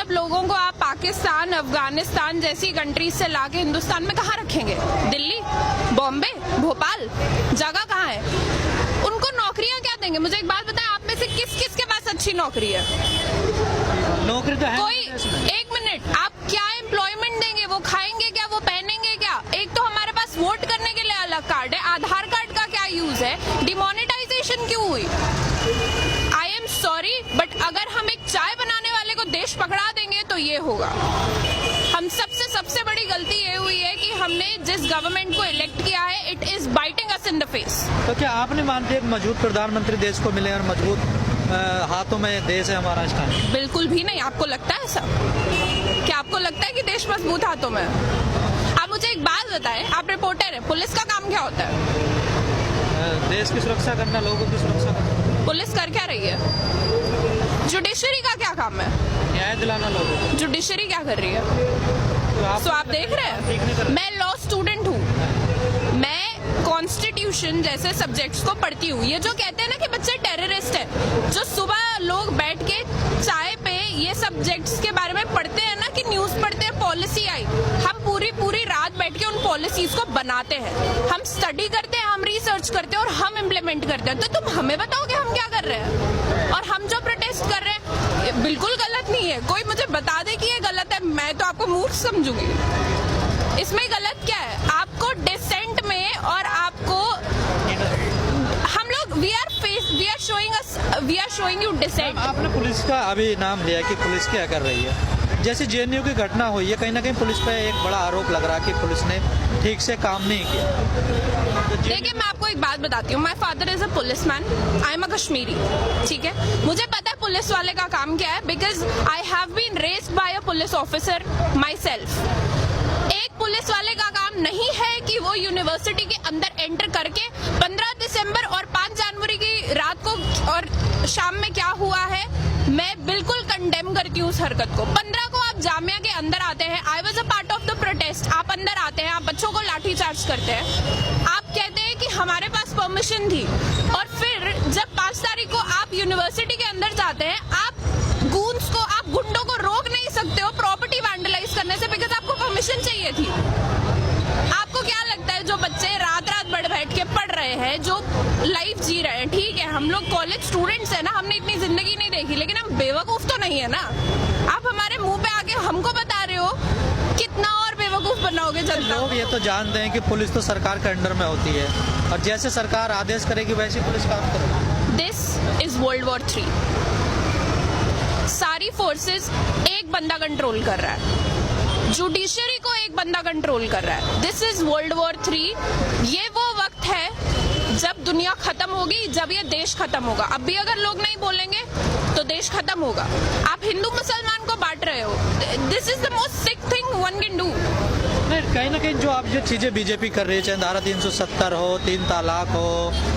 सब लोगों को आप पाकिस्तान, अफगानिस्तान जैसी कंट्रीज से लाके हिंदुस्तान में कहाँ रखेंगे? दिल्ली, बॉम्बे, भोपाल, जगह कहाँ है? उनको नौकरियां क्या देंगे? मुझे एक बात बताएं, आप में से किस किस के पास अच्छी नौकरी है? नौकरी तो है कोई, एक मिनट, आप क्या एम्प्लॉयमेंट देंगे? वो खाएंगे क्या? वो पहनेंगे क्या? एक तो हमारे पास वोट करने के लिए अलग कार्ड है, आधार कार्ड का क्या यूज है? डिमोनेटाइजेशन क्यों हुई? आई एम सॉरी, बट अगर हम एक चाय बनाने वाले को देश पकड़ा देंगे तो ये होगा। हम सबसे बड़ी गलती ये हुई है कि हमने जिस गवर्नमेंट को इलेक्ट किया है, it is biting us in the face. तो क्या आप नहीं मानते एक मजबूत प्रधानमंत्री देश को मिले और मजबूत हाथों में देश है हमारा इस टाइम? बिल्कुल भी नहीं। आपको लगता है ऐसा? क्या आपको लगता है कि देश मजबूत हाथों में है? आप मुझे एक बात बताएं, आप रिपोर्टर हैं, पुलिस का काम क्या होता है? देश की सुरक्षा करना, लोगों की सुरक्षा करना। पुलिस कर क्या रही है? जुडिशरी का क्या काम है? न्याय दिलाना लोगों को। जुडिशरी क्या कर रही है? तो आप देख रहे हैं, मैं लॉ स्टूडेंट हूँ, मैं कॉन्स्टिट्यूशन जैसे सब्जेक्ट्स को पढ़ती हूँ। ये जो कहते हैं ना कि बच्चे टेररिस्ट है, जो सुबह लोग बैठ के चाय पे ये सब्जेक्ट्स के बारे में पढ़ते हैं ना, कि न्यूज पढ़ते हैं, पॉलिसी आई, हम पूरी रात बैठ के उन पॉलिसीज को बनाते हैं, हम स्टडी करते हैं, हम रिसर्च करते हैं और हम इम्प्लीमेंट करते हैं। तो तुम हमें बताओ कि हम क्या कर रहे हैं? और हम जो प्रोटेस्ट कर रहे हैं ये बिल्कुल गलत नहीं है। कोई मुझे बता दे कि ये गलत है, मैं तो आपको मूर्ख समझूंगी। इसमें गलत क्या है? आपको डिसेंट में और आपको हम लोग we are showing you dissent. आपने पुलिस का अभी नाम लिया कि पुलिस क्या कर रही है। जैसे जेएनयू की घटना हुई है, कहीं ना कहीं पुलिस पे एक बड़ा आरोप लग रहा है कि पुलिस ने ठीक से काम नहीं किया। तो देखिए, मैं आपको एक बात बताती हूँ। My father is a policeman, I am a Kashmiri, ठीक है? मुझे पता है पुलिस वाले का काम क्या है, because I have been raised by a police officer myself. एक पुलिस वाले का काम नहीं है कि वो यूनिवर्सिटी के अंदर एंटर करके 15 दिसंबर और 5 जनवरी की रात को और शाम में क्या हुआ है, मैं बिल्कुल कंडेम करती हूँ उस हरकत को। 15 को आप जामिया के अंदर आते हैं, I was a part of the protest, आप अंदर आते हैं, आप बच्चों को लाठी चार्ज करते हैं, आप कहते हैं कि हमारे पास परमिशन थी, और फिर जब 5 तारीख को आप यूनिवर्सिटी के अंदर जाते हैं, आप गूंस को, आप गुंडों को रोक नहीं सकते हो प्रॉपर्टी वैंडलाइज करने से, बिकॉज आपको परमिशन चाहिए थी। आपको क्या लगता है जो बच्चे रात बैठ के पढ़ रहे हैं, जो लाइफ जी रहे हैं, ठीक है, हम लोग कॉलेज स्टूडेंट्स हैं ना, हमने इतनी जिंदगी नहीं देखी, लेकिन हम बेवकूफ तो नहीं है ना। आप हमारे मुंह पे आके हमको बता रहे हो, कितना और बेवकूफ बनाओगे जनता? लोग ये तो जानते हैं कि पुलिस तो सरकार के अंडर में होती है, और जैसे सरकार आदेश करेगी वैसी पुलिस काम करेगी। This is world war 3। सारी फोर्सेस एक बंदा कंट्रोल कर रहा है, जुडिशरी को एक बंदा कंट्रोल कर रहा है। This is world war 3। ये वो वक्त है जब दुनिया खत्म होगी, जब ये देश खत्म होगा। अब भी अगर लोग नहीं बोलेंगे तो देश खत्म होगा। आप हिंदू मुसलमान को बांट रहे हो। This is the most sick thing one can do. नहीं, कहीं ना कहीं जो आप जो चीजें बीजेपी कर रही है, चाहे धारा 370 हो, 3 तलाक हो।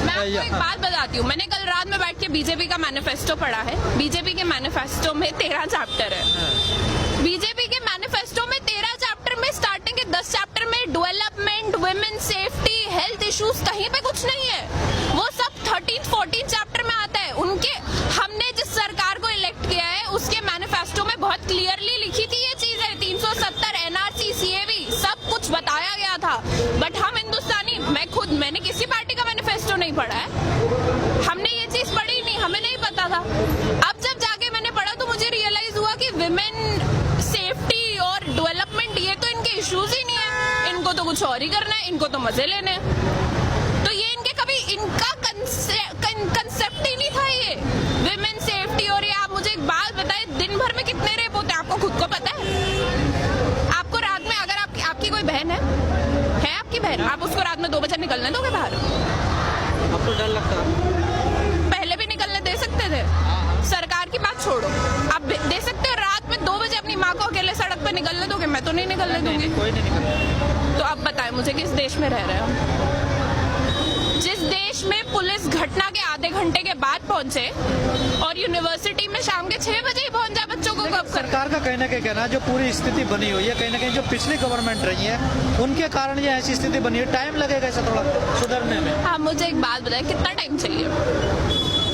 मैं आपको एक बात बताती हूँ, मैंने कल रात में बैठ के बीजेपी का मैनिफेस्टो पढ़ा है। बीजेपी के मैनिफेस्टो में 13 चैप्टर है। बीजेपी के मैनिफेस्टो में 13 चैप्टर में स्टार्टिंग के 10 चैप्टर में development, women safety, health issues, कहीं पे कुछ नहीं है। वो सब 13-14 चैप्टर में आता है। उनके, हमने जिस सरकार को इलेक्ट किया है उसके मैनिफेस्टो में बहुत क्लियरली लिखी थी ये चीज है। 370, एनआरसी, सीएवी, सब कुछ बताया गया था। बट हम हिंदुस्तानी, मैंने किसी पार्टी का मैनिफेस्टो नहीं पढ़ा है, हमने ये चीज पढ़ी नहीं, हमें नहीं पता था। अब जब जाके मैंने पढ़ा तो मुझे रियलाइज हुआ कि विमेन सेफ्टी और डेवलपमेंट ये तो इनके इश्यूज ही नहीं है, इनको तो कुछ और ही करना है, इनको तो मजे लेने हैं। तो ये इनके कभी इनका कंसेप्ट ही नहीं था ये विमेन सेफ्टी। और ये आप मुझे एक बात बताए, दिन भर में कितने रेप होते हैं आपको खुद को पता है? आपको रात में, अगर आपकी कोई बहन है आपकी बहन, आप उसको रात में 2 बजे निकलने दोगे बाहर? आपको डर लगता है? पहले भी निकलने दे सकते थे। सरकार की बात छोड़ो, आप दे सकते हो रात में 2 बजे अपनी माँ को अकेले सड़क पे निकलने दोगे? मैं तो नहीं निकलने दूंगी। कोई नहीं निकलता। तो अब बताएं मुझे, किस देश में रह रहे हो? जिस देश में पुलिस घटना के आधे घंटे के बाद पहुंचे और यूनिवर्सिटी में शाम के 6 बजे ही पहुंच जाए बच्चों को कब? सरकार का कहना क्या कहना, जो पूरी स्थिति बनी हुई है, कहीं ना कहीं जो पिछली गवर्नमेंट रही है उनके कारण ये ऐसी स्थिति बनी है। टाइम लगेगा ऐसा थोड़ा सुधरने में। हाँ, मुझे एक बात बताएं, कितना टाइम चाहिए?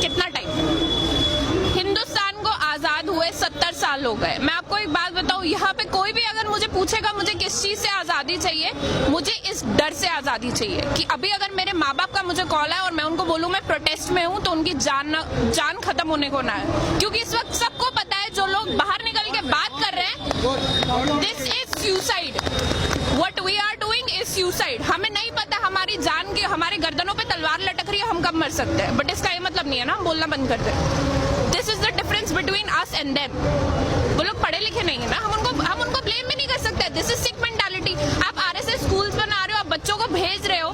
कितना टाइम? हिंदुस्तान को आजाद हुए 70 साल हो गए। मैं आपको एक बात बताऊं, यहाँ पे कोई भी अगर मुझे पूछेगा मुझे किस चीज से आजादी चाहिए, मुझे इस डर से आजादी चाहिए कि अभी अगर मेरे माँ बाप का मुझे कॉल है और मैं उनको बोलूं मैं प्रोटेस्ट में हूँ, तो उनकी जान खत्म होने को ना है। क्योंकि इस वक्त सबको पता है जो लोग बाहर निकल के बात कर रहे हैं, this is suicide. What we are doing is suicide। हमें नहीं पता हमारी जान की, हमारे गर्दनों पे तलवार लटक रही है, हम कब मर सकते हैं, बट इसका ये मतलब नहीं है ना हम बोलना बंद कर दें। This is the difference between us and them. वो लोग पढ़े लिखे नहीं है ना, हम उनको ब्लेम भी नहीं कर सकते। This is sick mentality. आप आरएसएस स्कूल्स बना रहे हो, आप बच्चों को भेज रहे हो,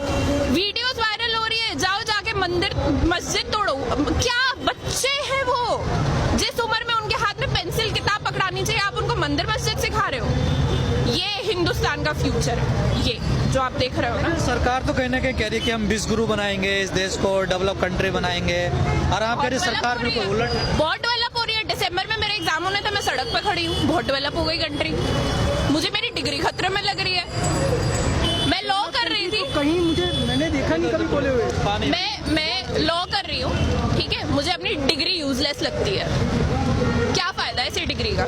वीडियोस वायरल हो रही है, जाओ जाके मस्जिद तोड़ो। क्या बच्चे हैं वो, जिस उम्र में उनके हाथ में पेंसिल किताब पकड़ानी चाहिए, आप उनको मंदिर मस्जिद सिखा रहे हो। ये हिंदुस्तान का फ्यूचर है, ये जो आप देख रहे हो ना। सरकार तो कहीं ना कहीं कह रही है कि हम विश्व बनाएंगे, इस देश को डेवलप कंट्री बनाएंगे, और आप कह रही सरकार बिल्कुल उलट। बहुत डेवलप हो रही है। दिसंबर में मेरे एग्जाम होने थे, मैं सड़क पे खड़ी हूँ, बहुत डेवलप हो गई कंट्री। मुझे मेरी डिग्री खतरे में लग रही है। मैं लॉ कर रही थी, कहीं मैंने देखा नहीं कभी बोले हुए। मैं लॉ कर रही हूँ, ठीक है, मुझे अपनी डिग्री यूजलेस लगती है। क्या फायदा है इसी डिग्री का?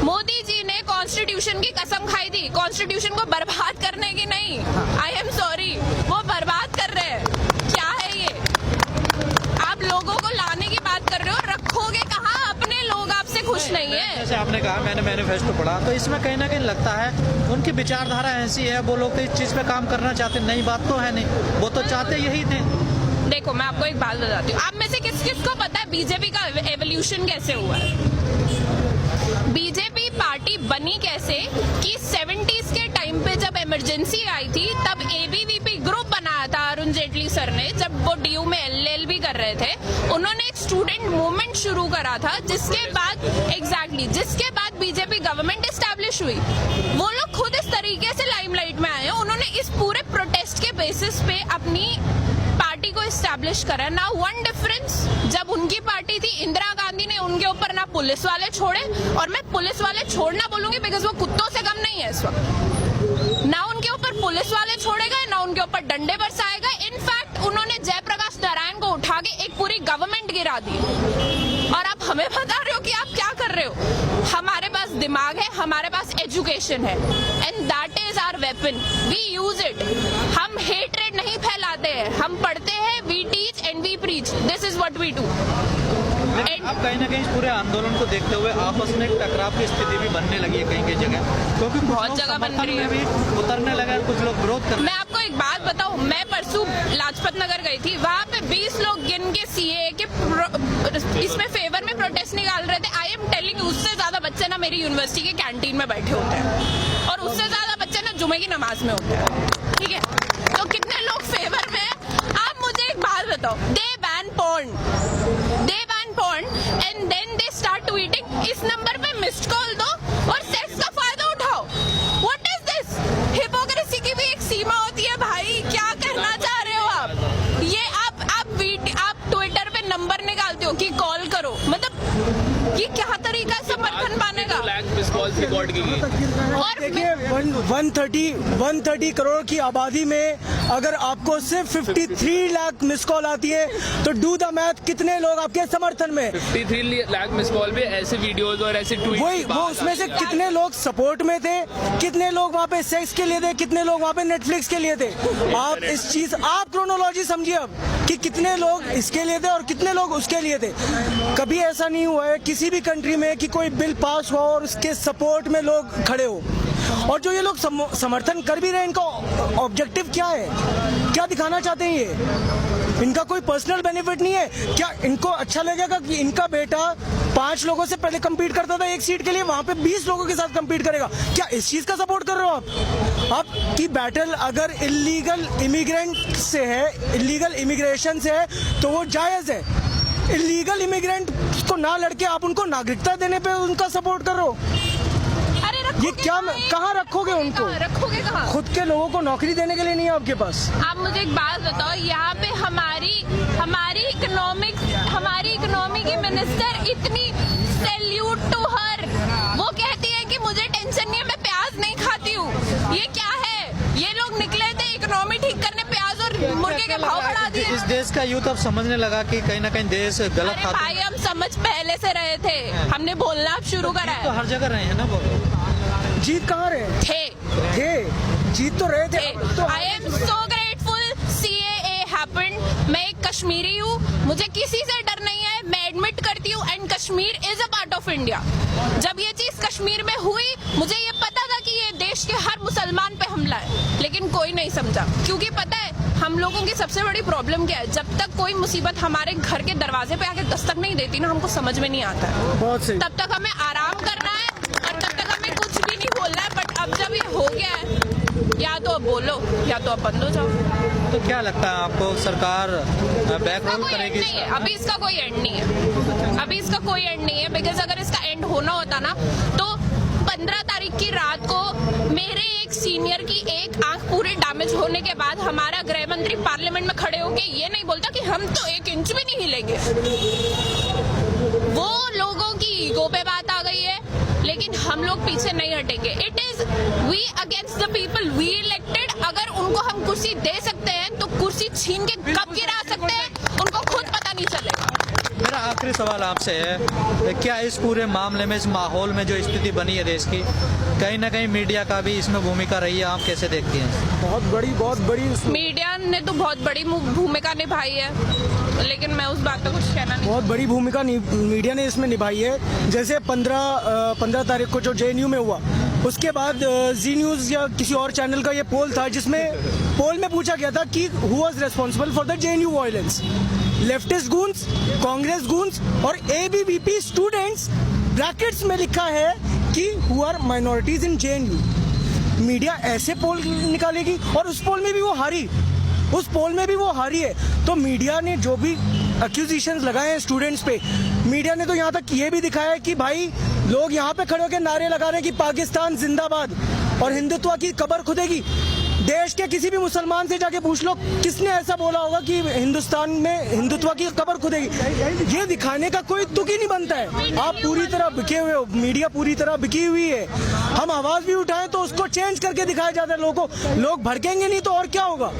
मोदी जी ने कॉन्स्टिट्यूशन की कसम खाई थी, कॉन्स्टिट्यूशन को बर्बाद करने की नहीं। आई एम सॉरी, वो बर्बाद कर रहे हैं। क्या है ये? आप लोगों को लाने की बात कर रहे हो, रखोगे कहाँ? अपने लोग आपसे खुश नहीं है। जैसे आपने कहा मैंने मैनिफेस्टो पढ़ा, तो इसमें कहीं ना कहीं लगता है उनकी विचारधारा ऐसी है, वो लोग तो इस चीज पे काम करना चाहते। नई बात तो है नहीं, वो तो चाहते यही थे। देखो मैं आपको एक बात बताती हूँ, आप में से किस किस को पता है बीजेपी का एवोल्यूशन कैसे हुआ है? बीजेपी पार्टी बनी कैसे कि 70s के टाइम पे जब इमरजेंसी आई थी, तब एबीवीपी ग्रुप बनाया था अरुण जेटली सर ने, जब वो डीयू में एलएलबी कर रहे थे। उन्होंने एक स्टूडेंट मूवमेंट शुरू करा था, जिसके बाद बीजेपी गवर्नमेंट एस्टैब्लिश हुई। वो लोग खुद इस तरीके से लाइमलाइट में आए हैं, उन्होंने इस पूरे प्रोटेस्ट के बेसिस पे अपनी पार्टी को एस्टैब्लिश करा। ना वन डिफरेंस, जब उनकी पार्टी थी इंदिरा गांधी ने उनके ऊपर ना पुलिस वाले छोड़े, और मैं पुलिस वाले छोड़ना बोलूंगी बिकॉज वो कुत्तों से कम नहीं है इस वक्त। ना उनके ऊपर पुलिस वाले छोड़े गए, ना उनके ऊपर डंडे बरसाए गए। इनफैक्ट उन्होंने जयप्रकाश नारायण को उठा के एक पूरी गवर्नमेंट गिरा दी। और आप हमें बता रहे हो कि आप क्या कर रहे हो? हमारे पास दिमाग है, हमारे पास एजुकेशन है, and that is our weapon, we use it. हम हेट्रेड नहीं फैलाते हैं, हम पढ़ते हैं, we teach and we preach, this is what we do. अब कहीं ना कहीं इस पूरे आंदोलन को देखते हुए आपस में एक टकराव की स्थिति भी बनने लगी है कहीं कहीं जगह, क्योंकि बहुत जगह बन रही है, भी उतरने लगा, कुछ लोग विरोध कर रहे हैं। मैं आपको एक बात बताऊं, मैं परसों लाजपत नगर गई थी, वहाँ पे 20 लोग गिन के सीए के इसमें फेवर में प्रोटेस्ट निकाल रहे थे। आई एम टेलिंग, उससे ज्यादा बच्चे ना मेरी यूनिवर्सिटी के कैंटीन में बैठे होते हैं, और उससे ज्यादा बच्चे ना जुमे की नमाज में होते हैं, ठीक है? तो कितने लोग फेवर में हैं? आप मुझे एक बात बताओ, they ban porn and then they start tweeting, इस नंबर पे मिस्ड कॉल दो और सेक्स का फायदा उठाओ। What is this? हिपोक्रेसी की भी एक सीमा होती है भाई, क्या कहना चाह रहे हो आप? ये आप ट्विटर पे नंबर निकालते हो कि कॉल करो, मतलब ये क्या तरीका है समर्थन पाने का? और देखिए 130 करोड़ की आबादी में अगर आपको सिर्फ 53 लाख मिस कॉल आती है, तो डू द मैथ, कितने लोग आपके समर्थन में? 53 लाख मिस कॉल पे ऐसे वीडियोस और ऐसे ट्वीट, वो उसमें से कितने लोग सपोर्ट में थे, कितने लोग वहाँ पे सेक्स के लिए थे, कितने लोग वहाँ पे नेटफ्लिक्स के लिए थे? आप क्रोनोलॉजी समझिए अब कि कितने लोग इसके लिए थे और कितने लोग उसके लिए थे। कभी ऐसा नहीं हुआ है किसी भी कंट्री में कि कोई बिल पास हुआ और उसके सपोर्ट में लोग खड़े हो। और जो ये लोग समर्थन कर भी रहे हैं, इनका ऑब्जेक्टिव क्या है? क्या दिखाना चाहते हैं ये? इनका कोई पर्सनल बेनिफिट नहीं है क्या? इनको अच्छा लगेगा कि इनका बेटा 5 लोगों से पहले compete करता था एक सीट के लिए, वहां पे 20 लोगों के साथ compete करेगा? क्या इस चीज का सपोर्ट कर रहे हो आप की बैटल अगर इलीगल इमिग्रेंट से है, इलीगल इमिग्रेशन से है, तो वो जायज है। इलीगल इमिग्रेंट को ना लड़के आप उनको नागरिकता देने पे उनका सपोर्ट कर रहे हो? ये क्या, कहाँ रखोगे उनको? रखोगे कहाँ? खुद के लोगों को नौकरी देने के लिए नहीं है आपके पास। आप मुझे एक बात बताओ, यहाँ पे हमारी इकोनॉमी की मिनिस्टर इतनी, सैल्यूट टू हर, वो कहती है कि मुझे टेंशन नहीं है, मैं प्याज नहीं खाती हूँ। ये क्या है? ये लोग निकले थे इकोनॉमी ठीक करने, प्याज और फिर मुर्गे के भाव बढ़ा दिए। इस देश का यूथ अब समझने लगा कि कहीं ना कहीं देश गलत अरे हाथों भाई, हम समझ पहले से रहे थे, हमने बोलना अब शुरू करा तो है। हर जगह रहे हैं ना वो। जीत कहाँ रहे थे? जीत तो रहे थे। तो I am so grateful CAA happened. मैं एक कश्मीरी हूँ, मुझे किसी से डर नहीं है, मैं एडमिट करती हूँ, and Kashmir is a part of India. जब ये चीज कश्मीर में हुई, मुझे ये पता था कि ये देश के हर मुसलमान पे हमला है, लेकिन कोई नहीं समझा। क्योंकि पता है हम लोगों की सबसे बड़ी प्रॉब्लम क्या है, जब तक कोई मुसीबत हमारे घर के दरवाजे पे आके दस्तक नहीं देती ना, हमको समझ में नहीं आता है। बहुत सही। तब तक हमें आराम करना है और तब तक हमें कुछ भी नहीं बोलना है। बट अब जब ये हो गया है, या तो अब बोलो या तो अब बंद हो जाओ। तो क्या लगता है आपको, सरकार बैक इसका रोल कोई एंड करेगी? नहीं है, अभी इसका कोई एंड नहीं है, अभी इसका कोई एंड नहीं है। बिकॉज अगर इसका एंड होना होता ना, तो 15 तारीख की रात को मेरे एक सीनियर की एक आंख पूरी डैमेज होने के बाद हमारा गृह मंत्री पार्लियामेंट में खड़े होके ये नहीं बोलता कि हम तो 1 इंच भी नहीं हिलेंगे। वो लोगों की ईगो पे बात आ गई है, लेकिन हम लोग पीछे नहीं हटेंगे। It is we against the people we elected. अगर उनको हम कुर्सी दे सकते हैं तो कुर्सी छीन के कब गिरा सकते हैं, उनको खुद पता नहीं चलेगा। मेरा आखिरी सवाल आपसे है, क्या इस पूरे मामले में, इस माहौल में जो स्थिति बनी है देश की, कहीं ना कहीं मीडिया का भी इसमें भूमिका रही है? आप कैसे देखती हैं? बहुत बड़ी मीडिया ने तो बहुत बड़ी भूमिका निभाई है, लेकिन मैं उस बात पे कुछ कहना नहीं। बहुत बड़ी भूमिका मीडिया ने इसमें निभाई है। जैसे 15 तारीख को जो JNU में हुआ, उसके बाद जी न्यूज या किसी और चैनल का ये पोल था, जिसमें पोल में पूछा गया था कि who was responsible for the JNU violence. Leftist goons, Congress goons और ABVP स्टूडेंट्स, ब्रैकेट्स में लिखा है कि who are minorities in JNU। Media ऐसे पोल निकालेगी, और उस पोल में भी वो हारी है। तो मीडिया ने जो भी एक्यूजिशंस लगाए हैं स्टूडेंट्स पे, मीडिया ने तो यहाँ तक ये भी दिखाया है कि भाई लोग यहाँ पे खड़े होकर नारे लगा रहे हैं कि पाकिस्तान जिंदाबाद और हिंदुत्व की कब्र खुदेगी। देश के किसी भी मुसलमान से जाके पूछ लो, किसने ऐसा बोला होगा कि हिंदुस्तान में हिंदुत्व की कब्र खुदेगी। ये दिखाने का कोई तुक ही नहीं बनता है। आप पूरी तरह बिके हुए हो, मीडिया पूरी तरह बिकी हुई है। हम आवाज भी उठाएं तो उसको चेंज करके दिखाया जाता है लोगों को। लोग भड़केंगे नहीं तो और क्या होगा?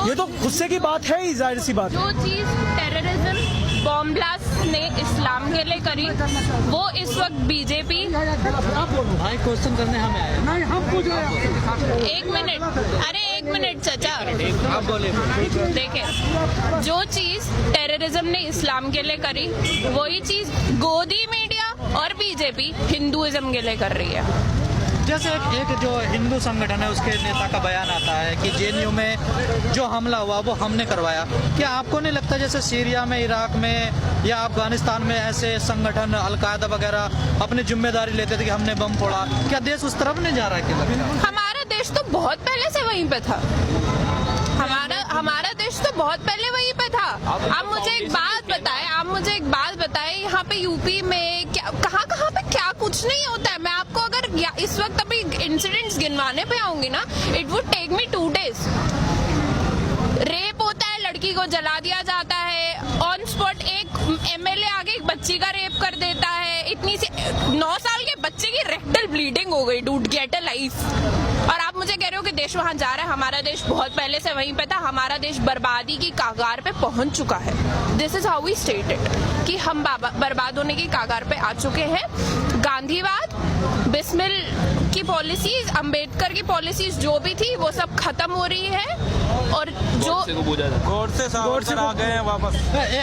ये तो गुस्से की बात है ही, जाहिर सी बात। जो चीज टेररिज्म, बॉम्ब ब्लास्ट ने इस्लाम के लिए करी, वो इस वक्त बीजेपी। भाई क्वेश्चन करने हमें आए। नहीं, हम पूछ रहे हैं। 1 मिनट, अरे 1 मिनट चाचा, आप बोले। देखें, जो चीज टेररिज्म ने इस्लाम के लिए करी, वही चीज गोदी मीडिया और बीजेपी हिंदुइज्म के लिए कर रही है। जैसे एक जो हिंदू संगठन है, उसके नेता का बयान आता है कि JNU में जो हमला हुआ वो हमने करवाया। क्या आपको नहीं लगता जैसे सीरिया में, इराक में या अफगानिस्तान में ऐसे संगठन, अलकायदा वगैरह अपनी जिम्मेदारी लेते थे कि हमने बम फोड़ा? क्या देश उस तरफ नहीं जा रहा है? क्या लगता है? हमारा देश तो बहुत पहले से वहीं पे था। हमारा देश तो बहुत पहले वहीं पे था। आप मुझे एक बात बताएं, यहाँ पे यूपी में क्या, कहाँ पे क्या कुछ नहीं होता है। मैं आपको अगर इस वक्त अभी इंसिडेंट्स गिनवाने पे आऊंगी ना, it would take me 2 days। Rape होता है, लड़की को जला दिया जाता है ऑन स्पॉट। एक MLA आगे एक बच्ची का रेप कर देता है। इतनी सी 9 साल के बच्चे की रेक्टल ब्लीडिंग हो गई। Dude get a life. और आप मुझे कह रहे हो कि देश वहां जा रहा है? हमारा देश बहुत पहले से वहीं पे था। हमारा देश बर्बादी की कागार पे पहुंच चुका है। This is how we stated कि हम बर्बाद होने की कागार पे आ चुके हैं। गांधीवाद, बिस्मिल की पॉलिसीज, अंबेडकर की पॉलिसीज जो भी थी वो सब खत्म हो रही है। और जो गोड से आ गए हैं वापस।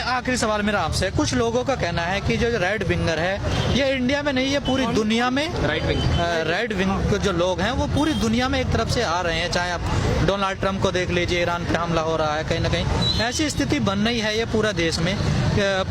आखिरी सवाल मेरा आपसे, कुछ लोगों का कहना है कि जो रेड विंगर है ये इंडिया में नहीं, ये पूरी दुनिया में राइट विंग जो लोग हैं वो पूरी दुनिया में एक तरफ से आ रहे हैं। चाहे आप डोनाल्ड ट्रंप को देख लीजिए, ईरान पे हमला हो रहा है, कहीं ना कहीं ऐसी स्थिति बन रही है ये पूरा देश में,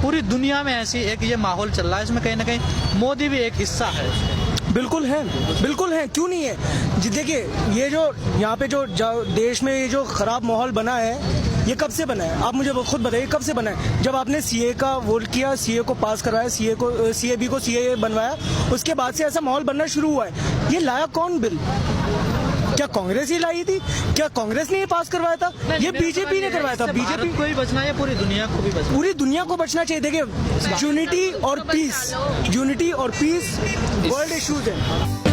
पूरी दुनिया में ऐसी एक ये माहौल चल रहा है। इसमें कहीं ना कहीं मोदी भी एक हिस्सा है। बिल्कुल है, क्यों नहीं है जी। देखिए, ये जो यहाँ पे जो देश में ये जो खराब माहौल बना है, ये कब से बना है? आप मुझे खुद बताइए, कब से बना है? जब आपने CA का वोट किया, CA को पास करवाया, CAB को CA बनवाया, उसके बाद से ऐसा माहौल बनना शुरू हुआ है। ये लाया कौन बिल? क्या कांग्रेस ही लाई थी? क्या कांग्रेस ने ये पास करवाया था? ये बीजेपी ने करवाया था। बीजेपी को ही बचना है, पूरी दुनिया को भी बचना, पूरी दुनिया को बचना चाहिए। देखिए, यूनिटी और पीस वर्ल्ड इश्यूज है।